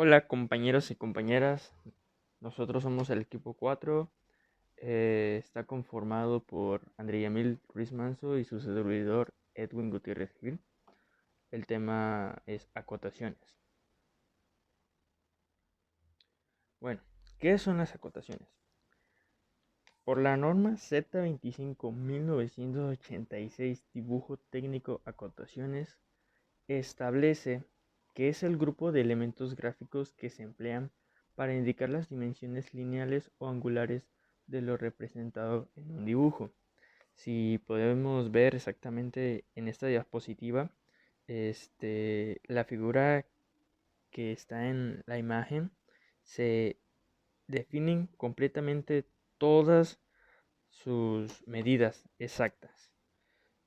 Hola compañeros y compañeras, nosotros somos el equipo 4. Está conformado por André Yamil Ruiz Manso y su servidor Edwin Gutiérrez Gil. El tema es acotaciones. Bueno, ¿qué son las acotaciones? Por la norma Z25-1986 Dibujo Técnico Acotaciones establece que es el grupo de elementos gráficos que se emplean para indicar las dimensiones lineales o angulares de lo representado en un dibujo. Si podemos ver exactamente en esta diapositiva, la figura que está en la imagen, se definen completamente todas sus medidas exactas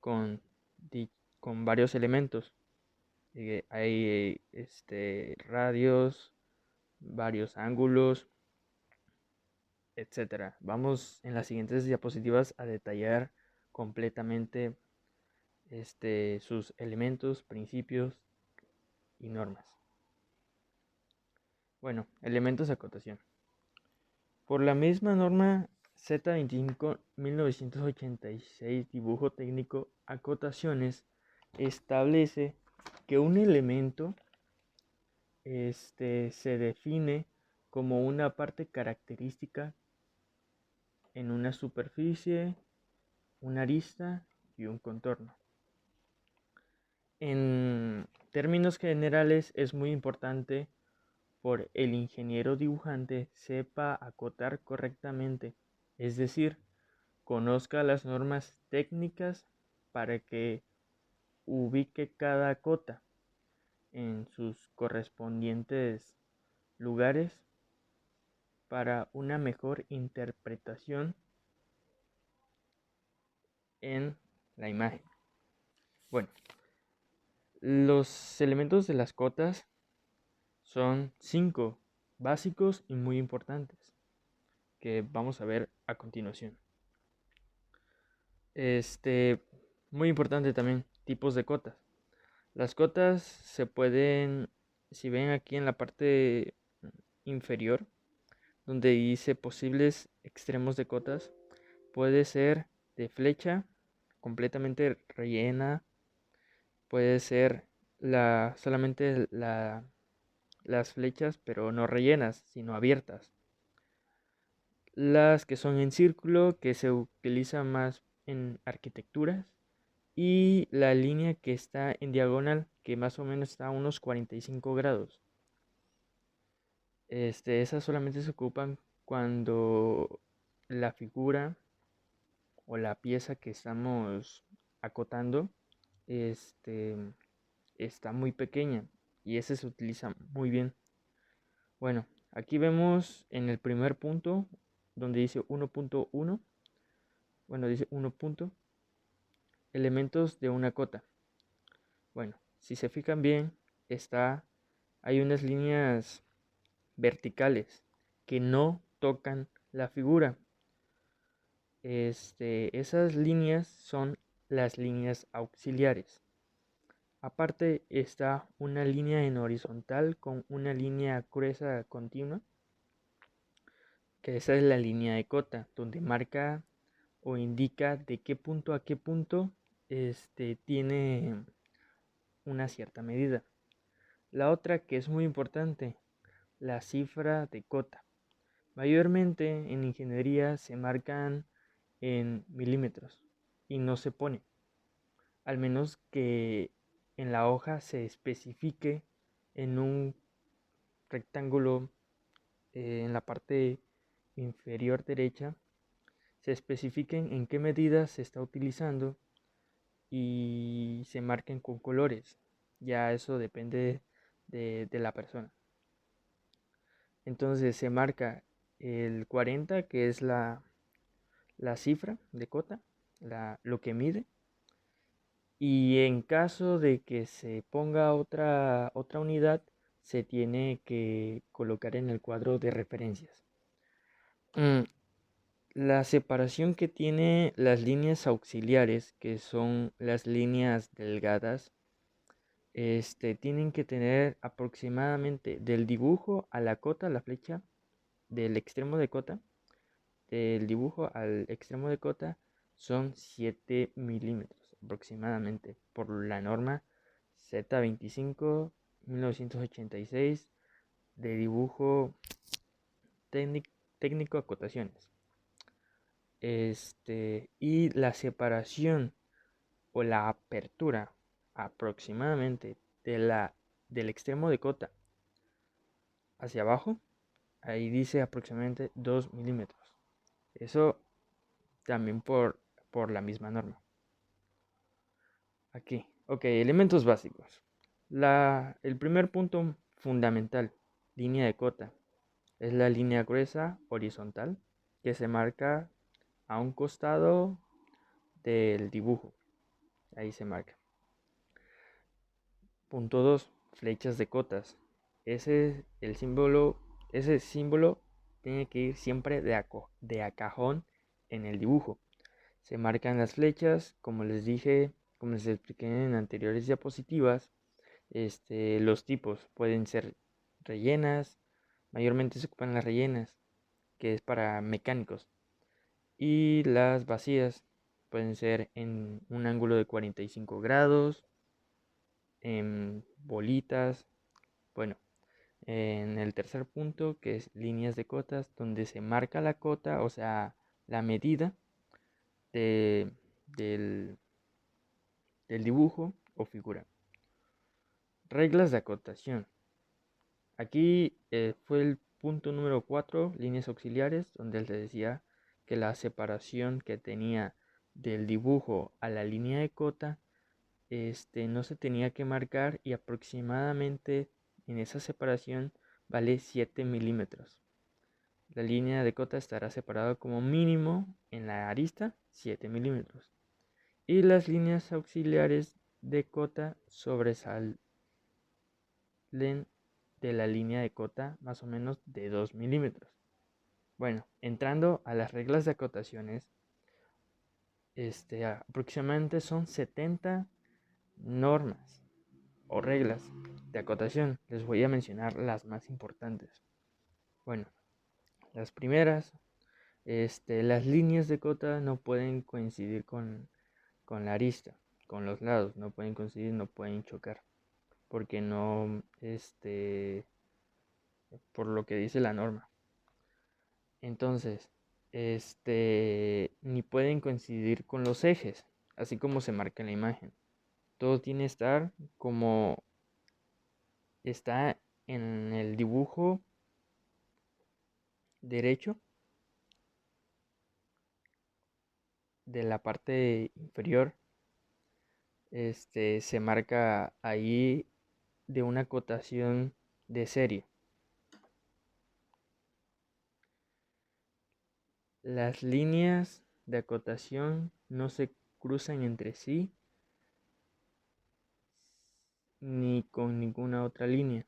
con, con varios elementos. Hay radios, varios ángulos, etcétera. Vamos en las siguientes diapositivas a detallar completamente sus elementos, principios y normas. Bueno, elementos de acotación. Por la misma norma Z25-1986 Dibujo Técnico Acotaciones establece que un elemento se define como una parte característica en una superficie, una arista y un contorno. En términos generales es muy importante por el ingeniero dibujante sepa acotar correctamente, es decir, conozca las normas técnicas para que ubique cada cota en sus correspondientes lugares para una mejor interpretación en la imagen. Bueno, los elementos de las cotas son 5 básicos y muy importantes que vamos a ver a continuación. Muy importante también, tipos de cotas. Las cotas se pueden, si ven aquí en la parte inferior, donde dice posibles extremos de cotas, puede ser de flecha, completamente rellena, puede ser solamente las flechas, pero no rellenas, sino abiertas. Las que son en círculo, que se utilizan más en arquitecturas, y la línea que está en diagonal, que más o menos está a unos 45 grados. Esas solamente se ocupan cuando la figura o la pieza que estamos acotando este, está muy pequeña, y ese se utiliza muy bien. Bueno, aquí vemos en el primer punto donde dice 1.1, bueno, dice 1 punto, elementos de una cota. Bueno, si se fijan bien, hay unas líneas verticales que no tocan la figura. Esas líneas son las líneas auxiliares. Aparte está una línea en horizontal con una línea gruesa continua, que esa es la línea de cota, donde marca o indica de qué punto a qué punto tiene una cierta medida. La otra que es muy importante, la cifra de cota. Mayormente en ingeniería se marcan en milímetros y no se pone, al menos que en la hoja se especifique en un rectángulo, en la parte inferior derecha, se especifiquen en qué medida se está utilizando y se marquen con colores. Ya eso depende de la persona. Entonces se marca el 40, que es la cifra de cota, lo que mide. Y en caso de que se ponga otra unidad, se tiene que colocar en el cuadro de referencias. La separación que tiene las líneas auxiliares, que son las líneas delgadas, tienen que tener aproximadamente del dibujo a la cota, la flecha, del extremo de cota, del dibujo al extremo de cota, son 7 milímetros aproximadamente, por la norma Z25 1986 de dibujo técnico acotaciones. Y la separación o la apertura aproximadamente del extremo de cota hacia abajo, ahí dice aproximadamente 2 milímetros. Eso también por la misma norma. Aquí, ok, elementos básicos. El primer punto fundamental, línea de cota, es la línea gruesa horizontal que se marca a un costado del dibujo. Ahí se marca. Punto 2. Flechas de cotas. Ese símbolo tiene que ir siempre de a cajón en el dibujo. Se marcan las flechas, como les dije, como les expliqué en anteriores diapositivas. Los tipos pueden ser rellenas, mayormente se ocupan las rellenas, que es para mecánicos, y las vacías pueden ser en un ángulo de 45 grados, en bolitas. Bueno, en el tercer punto, que es líneas de cotas, donde se marca la cota, o sea, la medida de, del, del dibujo o figura. Reglas de acotación. Aquí fue el punto número 4, líneas auxiliares, donde les decía que la separación que tenía del dibujo a la línea de cota no se tenía que marcar, y aproximadamente en esa separación vale 7 milímetros. La línea de cota estará separada como mínimo en la arista 7 milímetros. Y las líneas auxiliares de cota sobresalen de la línea de cota más o menos de 2 milímetros. Bueno, entrando a las reglas de acotaciones, aproximadamente son 70 normas o reglas de acotación. Les voy a mencionar las más importantes. Bueno, las primeras, las líneas de cota no pueden coincidir con la arista, con los lados, no pueden coincidir, no pueden chocar, porque no, por lo que dice la norma. Entonces, ni pueden coincidir con los ejes, así como se marca en la imagen. Todo tiene que estar como está en el dibujo derecho de la parte inferior. Se marca ahí de una cotación de serie. Las líneas de acotación no se cruzan entre sí ni con ninguna otra línea.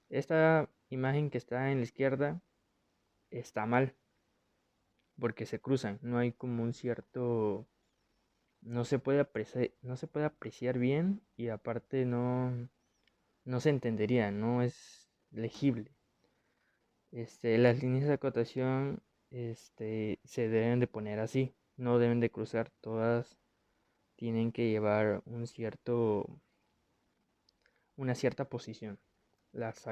Esta imagen que está en la izquierda está mal, porque se cruzan, no hay como un cierto, no se puede apreciar bien, y aparte no se entendería, no es legible. Las líneas de acotación se deben de poner así, no deben de cruzar, todas tienen que llevar una cierta posición. Las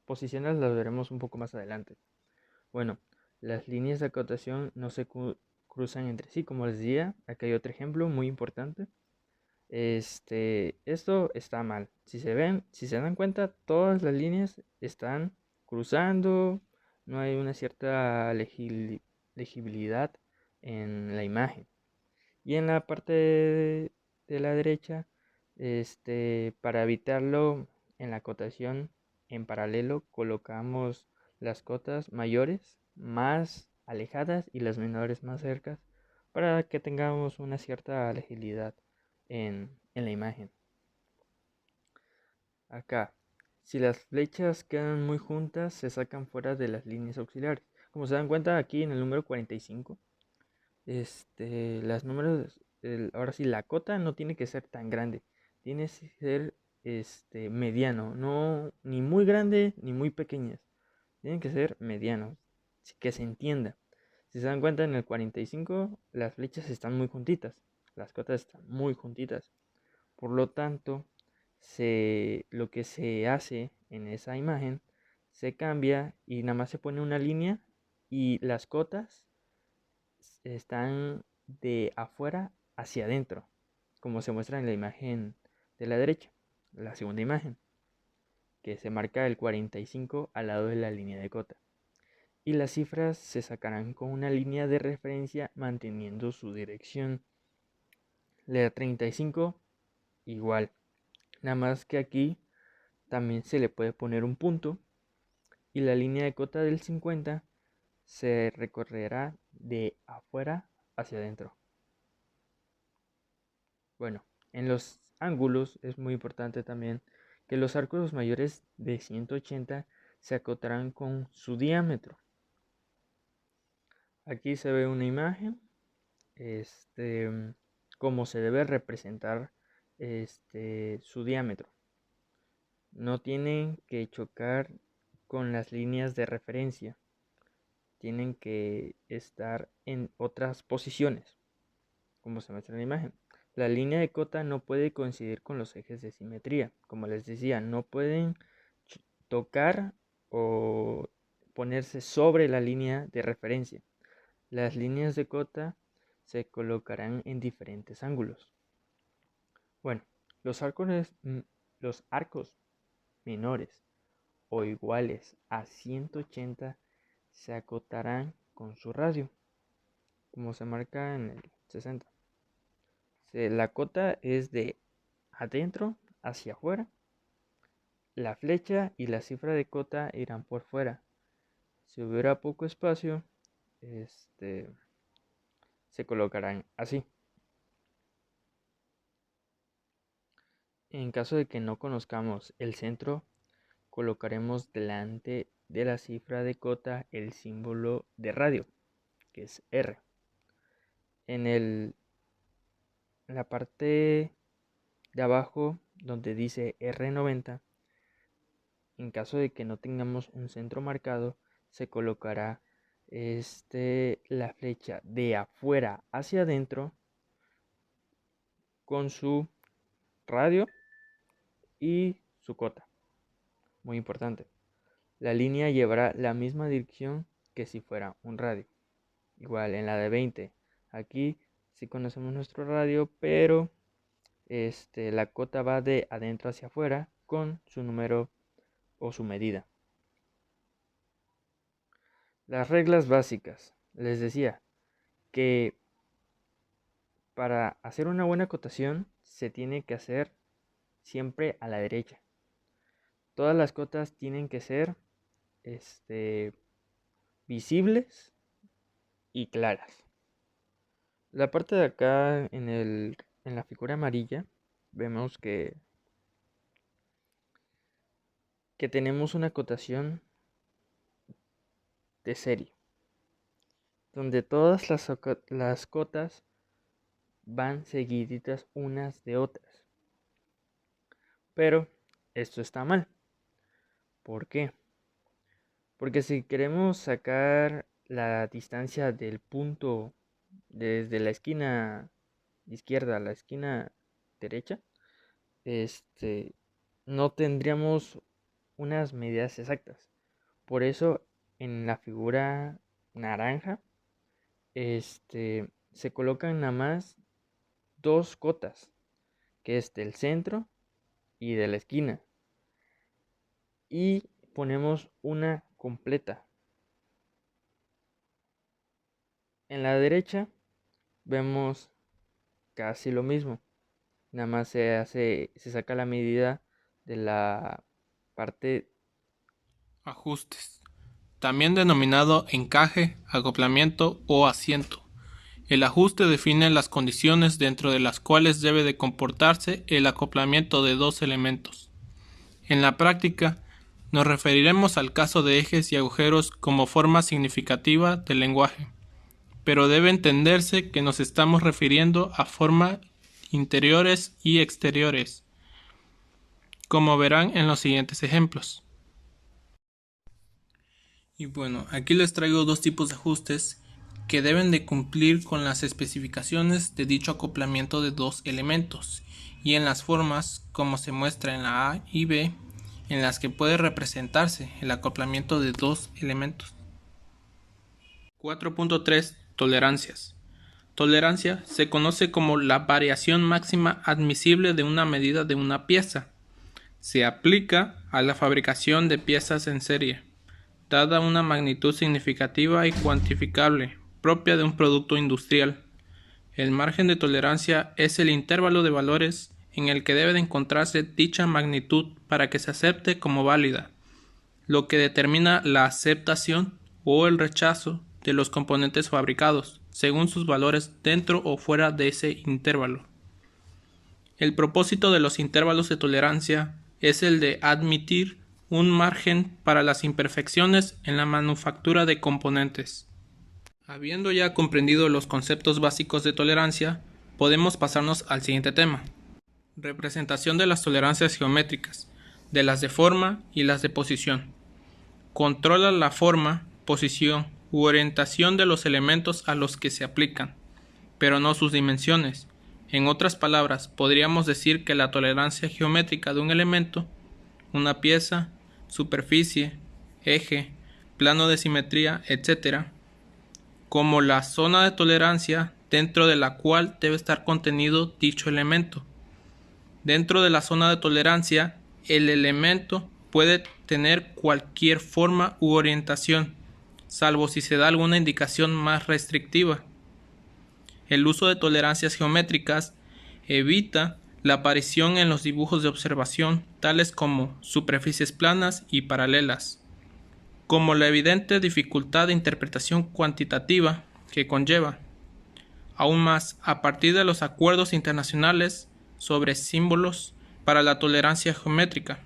posiciones las veremos un poco más adelante. Bueno, las líneas de acotación no se cruzan entre sí, como les decía. Aquí hay otro ejemplo muy importante. Esto está mal. Si se dan cuenta, todas las líneas están cruzando. No hay una cierta legibilidad en la imagen. Y en la parte de la derecha, para evitarlo, en la cotación en paralelo colocamos las cotas mayores más alejadas y las menores más cercas, para que tengamos una cierta legibilidad en la imagen. Acá, si las flechas quedan muy juntas, se sacan fuera de las líneas auxiliares. Como se dan cuenta aquí en el número 45, las números, ahora sí, la cota no tiene que ser tan grande, tiene que ser mediano, no ni muy grande ni muy pequeñas. Tienen que ser medianos, que se entienda. Si se dan cuenta, en el 45 las flechas están muy juntitas, las cotas están muy juntitas. Por lo tanto, lo que se hace en esa imagen se cambia y nada más se pone una línea y las cotas están de afuera hacia adentro, como se muestra en la imagen de la derecha, la segunda imagen, que se marca el 45 al lado de la línea de cota. Y las cifras se sacarán con una línea de referencia manteniendo su dirección. La 35 igual, nada más que aquí también se le puede poner un punto y la línea de cota del 50 se recorrerá de afuera hacia adentro. Bueno, en los ángulos es muy importante también que los arcos mayores de 180 se acotarán con su diámetro. Aquí se ve una imagen, cómo se debe representar su diámetro. No tienen que chocar con las líneas de referencia. Tienen que estar en otras posiciones, como se muestra en la imagen. La línea de cota no puede coincidir con los ejes de simetría. Como les decía, no pueden tocar o ponerse sobre la línea de referencia. Las líneas de cota se colocarán en diferentes ángulos. Bueno, los arcos menores o iguales a 180 se acotarán con su radio, como se marca en el 60. La cota es de adentro hacia afuera. La flecha y la cifra de cota irán por fuera. Si hubiera poco espacio, se colocarán así. En caso de que no conozcamos el centro, colocaremos delante de la cifra de cota el símbolo de radio, que es R. En la parte de abajo, donde dice R90, en caso de que no tengamos un centro marcado, se colocará la flecha de afuera hacia adentro con su radio y su cota. Muy importante. La línea llevará la misma dirección que si fuera un radio. Igual en la de 20. Aquí sí conocemos nuestro radio, pero la cota va de adentro hacia afuera con su número o su medida. Las reglas básicas. Les decía que para hacer una buena cotación se tiene que hacer siempre a la derecha. Todas las cotas tienen que ser visibles y claras. La parte de acá en la figura amarilla vemos que tenemos una cotación de serie, donde todas las cotas van seguiditas unas de otras. Pero esto está mal. ¿Por qué? Porque si queremos sacar la distancia del punto desde la esquina izquierda a la esquina derecha, no tendríamos unas medidas exactas. Por eso en la figura naranja se colocan nada más dos cotas, que es del centro y de la esquina, y ponemos una completa. En la derecha vemos casi lo mismo, nada más se saca la medida de la parte Ajustes, también denominado encaje, acoplamiento o asiento. El ajuste define las condiciones dentro de las cuales debe de comportarse el acoplamiento de dos elementos. En la práctica, nos referiremos al caso de ejes y agujeros como forma significativa del lenguaje, pero debe entenderse que nos estamos refiriendo a formas interiores y exteriores. como verán en los siguientes ejemplos. Y bueno, aquí les traigo dos tipos de ajustes que deben de cumplir con las especificaciones de dicho acoplamiento de dos elementos y en las formas como se muestra en la A y B, en las que puede representarse el acoplamiento de dos elementos. 4.3 Tolerancias. Tolerancia se conoce como la variación máxima admisible de una medida de una pieza. Se aplica a la fabricación de piezas en serie, dada una magnitud significativa y cuantificable, propia de un producto industrial. El margen de tolerancia es el intervalo de valores en el que debe de encontrarse dicha magnitud para que se acepte como válida, lo que determina la aceptación o el rechazo de los componentes fabricados, según sus valores dentro o fuera de ese intervalo. El propósito de los intervalos de tolerancia es el de admitir un margen para las imperfecciones en la manufactura de componentes. Habiendo ya comprendido los conceptos básicos de tolerancia, podemos pasarnos al siguiente tema. Representación de las tolerancias geométricas, de las de forma y las de posición. Controla la forma, posición u orientación de los elementos a los que se aplican, pero no sus dimensiones. En otras palabras, podríamos decir que la tolerancia geométrica de un elemento, una pieza, superficie, eje, plano de simetría, etc., como la zona de tolerancia dentro de la cual debe estar contenido dicho elemento. Dentro de la zona de tolerancia, el elemento puede tener cualquier forma u orientación, salvo si se da alguna indicación más restrictiva. El uso de tolerancias geométricas evita la aparición en los dibujos de observación, tales como superficies planas y paralelas, como la evidente dificultad de interpretación cuantitativa que conlleva. Aún más, a partir de los acuerdos internacionales sobre símbolos para la tolerancia geométrica,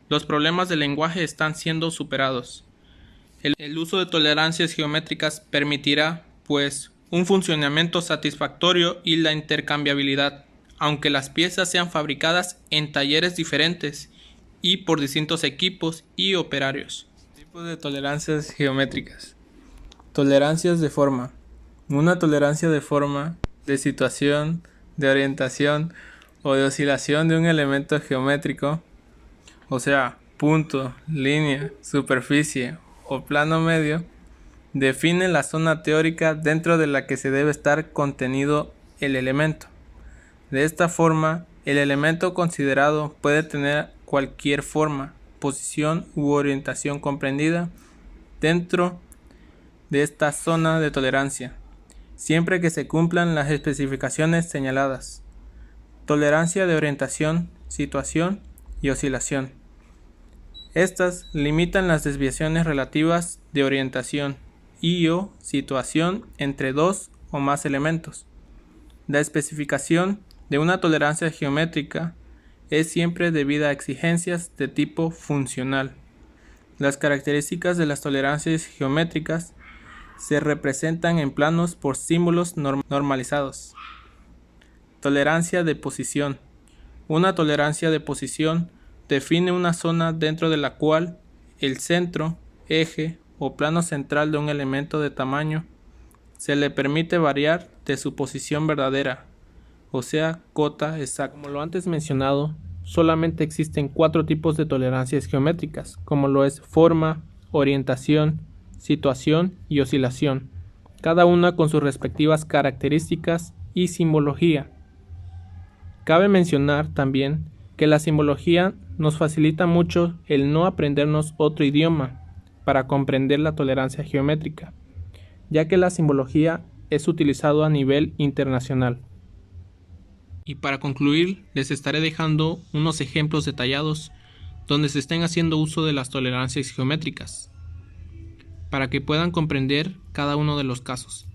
los problemas del lenguaje están siendo superados. El uso de tolerancias geométricas permitirá, pues, un funcionamiento satisfactorio y la intercambiabilidad, aunque las piezas sean fabricadas en talleres diferentes y por distintos equipos y operarios. Tipos de tolerancias geométricas. Tolerancias de forma. Una tolerancia de forma, de situación, de orientación o de oscilación de un elemento geométrico, o sea, punto, línea, superficie o plano medio, define la zona teórica dentro de la que se debe estar contenido el elemento. De esta forma, el elemento considerado puede tener cualquier forma, posición u orientación comprendida dentro de esta zona de tolerancia, siempre que se cumplan las especificaciones señaladas. Tolerancia de orientación, situación y oscilación. Estas limitan las desviaciones relativas de orientación y o situación entre dos o más elementos. La especificación de una tolerancia geométrica es siempre debida a exigencias de tipo funcional. Las características de las tolerancias geométricas se representan en planos por símbolos normalizados. Tolerancia de posición. Una tolerancia de posición define una zona dentro de la cual el centro, eje o plano central de un elemento de tamaño se le permite variar de su posición verdadera, o sea, cota exacta. Como lo antes mencionado, solamente existen 4 tipos de tolerancias geométricas, como lo es forma, orientación, situación y oscilación, cada una con sus respectivas características y simbología. Cabe mencionar también que la simbología nos facilita mucho el no aprendernos otro idioma para comprender la tolerancia geométrica, ya que la simbología es utilizado a nivel internacional. Y para concluir, les estaré dejando unos ejemplos detallados donde se estén haciendo uso de las tolerancias geométricas, para que puedan comprender cada uno de los casos.